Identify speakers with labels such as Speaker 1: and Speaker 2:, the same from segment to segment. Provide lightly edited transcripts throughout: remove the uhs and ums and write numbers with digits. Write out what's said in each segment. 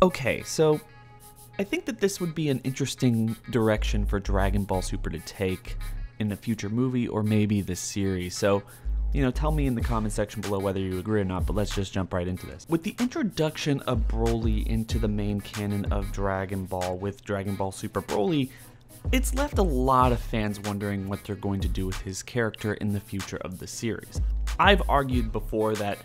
Speaker 1: Okay, so I think that this would be an interesting direction for Dragon Ball Super to take in a future movie or maybe this series. So, tell me in the comment section below whether you agree or not, but let's just jump right into this. With the introduction of Broly into the main canon of Dragon Ball with Dragon Ball Super Broly, it's left a lot of fans wondering what they're going to do with his character in the future of the series. I've argued before that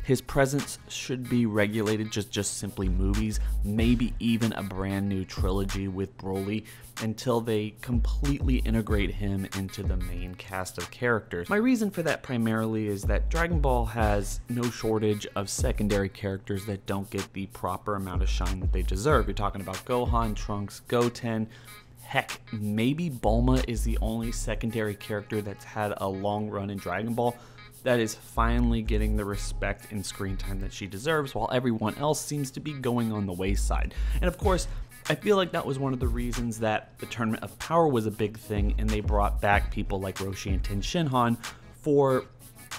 Speaker 1: his presence should be regulated just simply movies, maybe even a brand new trilogy with Broly, until they completely integrate him into the main cast of characters. My reason for that primarily is that Dragon Ball has no shortage of secondary characters that don't get the proper amount of shine that they deserve. You're talking about Gohan, Trunks, Goten. Heck, maybe Bulma is the only secondary character that's had a long run in Dragon Ball that is finally getting the respect and screen time that she deserves, while everyone else seems to be going on the wayside. And of course, I feel like that was one of the reasons that the Tournament of Power was a big thing, and they brought back people like Roshi and Ten Shinhan for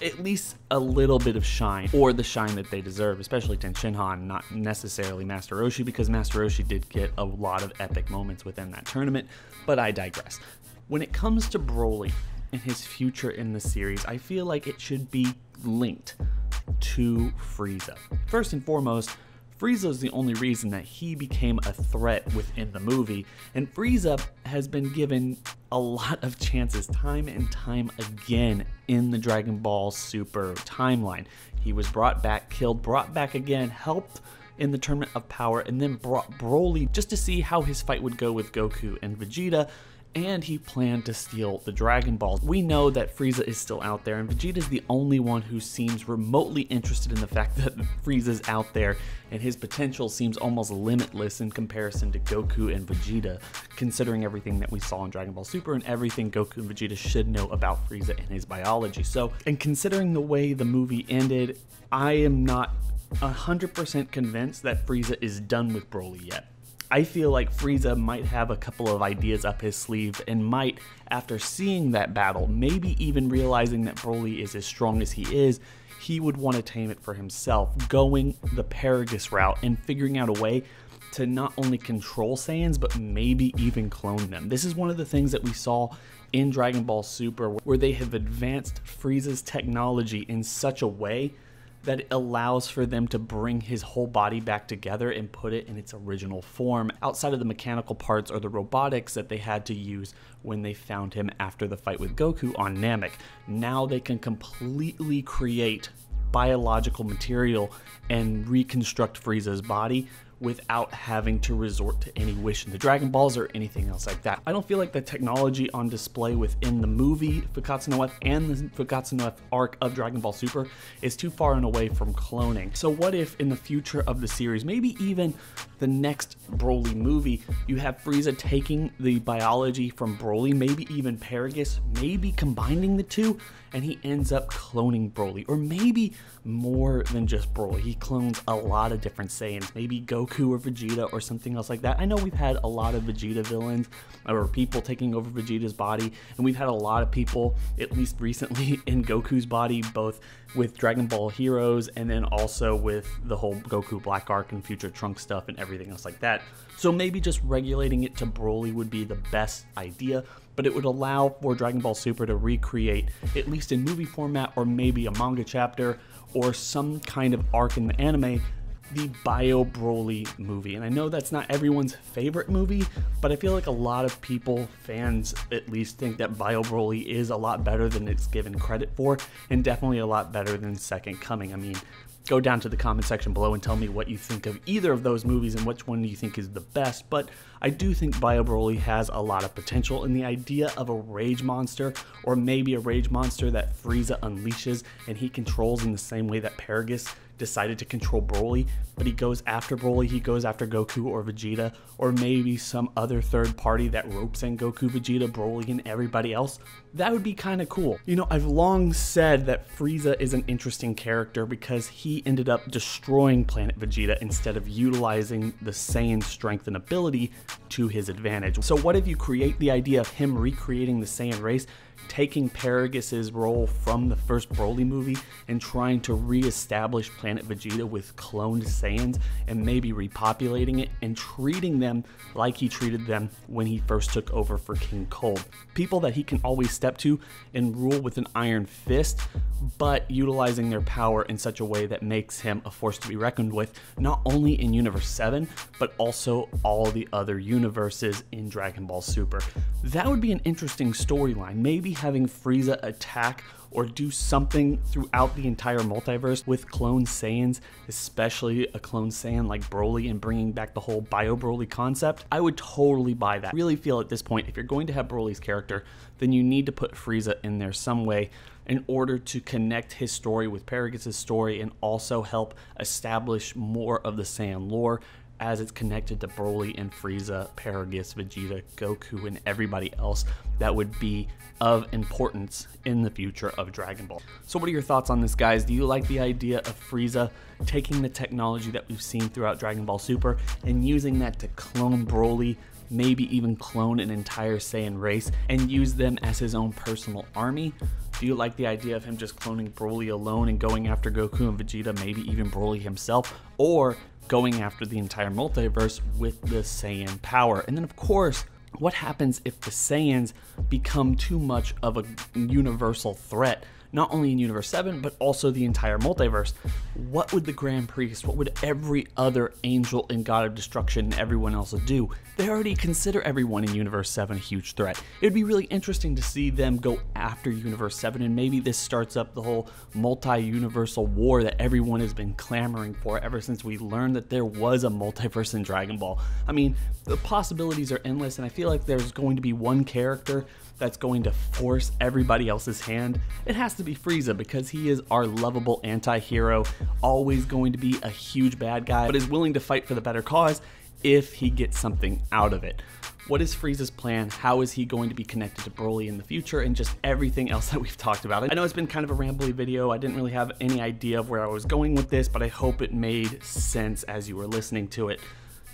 Speaker 1: at least a little bit of shine, or the shine that they deserve, especially Ten Shinhan, not necessarily Master Roshi, because Master Roshi did get a lot of epic moments within that tournament, but I digress. When it comes to Broly and his future in the series, I feel like it should be linked to Frieza. First and foremost, Frieza is the only reason that he became a threat within the movie, and Frieza has been given a lot of chances time and time again in the Dragon Ball Super timeline. He was brought back, killed, brought back again, helped in the Tournament of Power, and then brought Broly just to see how his fight would go with Goku and Vegeta, and he planned to steal the Dragon Balls. We know that Frieza is still out there, and Vegeta is the only one who seems remotely interested in the fact that Frieza's out there, and his potential seems almost limitless in comparison to Goku and Vegeta, considering everything that we saw in Dragon Ball Super and everything Goku and Vegeta should know about Frieza and his biology. So, and considering the way the movie ended, I am not 100% convinced that Frieza is done with Broly yet. I feel like Frieza might have a couple of ideas up his sleeve and might, after seeing that battle, maybe even realizing that Broly is as strong as he is, he would want to tame it for himself, going the Paragus route and figuring out a way to not only control Saiyans, but maybe even clone them. This is one of the things that we saw in Dragon Ball Super, where they have advanced Frieza's technology in such a way that it allows for them to bring his whole body back together and put it in its original form, outside of the mechanical parts or the robotics that they had to use when they found him after the fight with Goku on Namek. Now they can completely create biological material and reconstruct Frieza's body without having to resort to any wish in the Dragon Balls or anything else like that. I don't feel like the technology on display within the movie Fukkatsu no F and the Fukkatsu no F arc of Dragon Ball Super is too far and away from cloning. So what if in the future of the series, maybe even the next Broly movie, you have Frieza taking the biology from Broly, maybe even Paragus, maybe combining the two, and he ends up cloning Broly, or maybe more than just Broly. He clones a lot of different Saiyans, maybe Goku or Vegeta or something else like that. I know we've had a lot of Vegeta villains or people taking over Vegeta's body, and we've had a lot of people, at least recently, in Goku's body, both with Dragon Ball Heroes and then also with the whole Goku Black Arc and Future Trunks stuff and everything else like that. So maybe just regulating it to Broly would be the best idea, but it would allow for Dragon Ball Super to recreate, at least in movie format or maybe a manga chapter or some kind of arc in the anime, the Bio Broly movie. And I know that's not everyone's favorite movie, but I feel like a lot of people, fans at least, think that Bio Broly is a lot better than it's given credit for, and definitely a lot better than Second Coming. I mean, go down to the comment section below and tell me what you think of either of those movies and which one do you think is the best. But I do think Bio Broly has a lot of potential, and the idea of a rage monster, or maybe a rage monster that Frieza unleashes and he controls in the same way that Paragus decided to control Broly, but he goes after Broly, he goes after Goku or Vegeta, or maybe some other third party that ropes in Goku, Vegeta, Broly, and everybody else. That would be kind of cool. You know, I've long said that Frieza is an interesting character because he ended up destroying Planet Vegeta instead of utilizing the Saiyan strength and ability to his advantage. So what if you create the idea of him recreating the Saiyan race, taking Paragus' role from the first Broly movie and trying to re-establish Planet Vegeta with cloned Saiyans and maybe repopulating it and treating them like he treated them when he first took over for King Cold. People that he can always step to and rule with an iron fist, but utilizing their power in such a way that makes him a force to be reckoned with, not only in Universe 7, but also all the other universes in Dragon Ball Super. That would be an interesting storyline, maybe having Frieza attack or do something throughout the entire multiverse with clone Saiyans, especially a clone Saiyan like Broly, and bringing back the whole Bio Broly concept. I would totally buy that. I really feel at this point, if you're going to have Broly's character, then you need to put Frieza in there some way in order to connect his story with Paragus' story and also help establish more of the Saiyan lore as it's connected to Broly and Frieza, Paragus, Vegeta, Goku, and everybody else that would be of importance in the future of Dragon Ball. So what are your thoughts on this, guys? Do you like the idea of Frieza taking the technology that we've seen throughout Dragon Ball Super and using that to clone Broly, maybe even clone an entire Saiyan race and use them as his own personal army? Do you like the idea of him just cloning Broly alone and going after Goku and Vegeta, maybe even Broly himself, or going after the entire multiverse with the Saiyan power? And then of course, what happens if the Saiyans become too much of a universal threat, not only in Universe 7, but also the entire multiverse? What would the Grand Priest, what would every other angel and God of destruction and everyone else do? They already consider everyone in Universe 7 a huge threat. It would be really interesting to see them go after Universe 7, and maybe this starts up the whole multi-universal war that everyone has been clamoring for ever since we learned that there was a multiverse in Dragon Ball. I mean, the possibilities are endless, and I feel like there's going to be one character that's going to force everybody else's hand. It has to be Frieza, because he is our lovable anti-hero, always going to be a huge bad guy, but is willing to fight for the better cause if he gets something out of it. What is Frieza's plan? How is he going to be connected to Broly in the future, and just everything else that we've talked about? I know it's been kind of a rambly video. I didn't really have any idea of where I was going with this, but I hope it made sense as you were listening to it.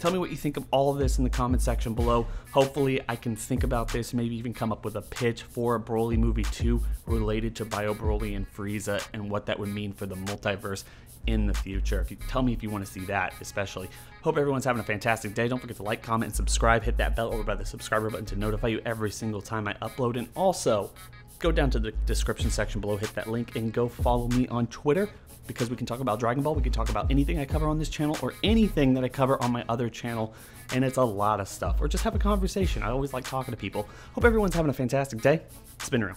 Speaker 1: Tell me what you think of all of this in the comment section below. Hopefully I can think about this, maybe even come up with a pitch for a Broly movie 2 related to Bio Broly and Frieza and what that would mean for the multiverse in the future. If you tell me if you want to see that, especially. Hope everyone's having a fantastic day. Don't forget to like, comment, and subscribe. Hit that bell over by the subscriber button to notify you every single time I upload. And also, go down to the description section below, hit that link, and go follow me on Twitter, because we can talk about Dragon Ball, we can talk about anything I cover on this channel or anything that I cover on my other channel, and it's a lot of stuff. Or just have a conversation. I always like talking to people. Hope everyone's having a fantastic day. It's been real.